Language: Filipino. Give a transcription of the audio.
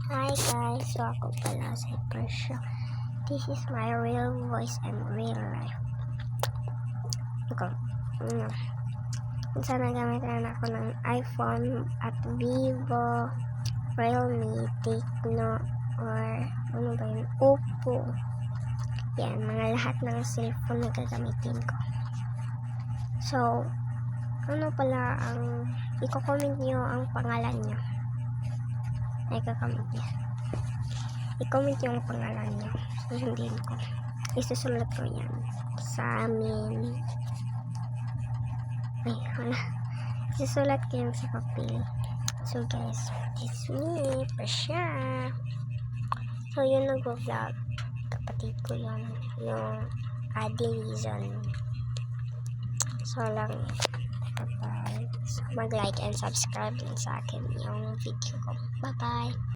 Hi guys, so ako pala si Persha. This is my real voice and real life. Minsan nagamit ako ng iPhone at Vivo, Realme, Tecno, or ano ba yun, Oppo. Yan, mga lahat ng cellphone na gagamitin ko. So, ano pala ang i-comment nyo ang pangalan nyo. Ay, kakamit niya. I-comment yung pangalan niyo. Susundin ko. Isusulat ko yan. Sa amin. Ay, wala. Isusulat ko yan sa papel. So, guys, it's me, Persha. So, yun nag-vlog. Kapatid ko yun. Yung Adi Reason. So, lang kapag mag-like and subscribe din sa akin yung video ko. Bye-bye!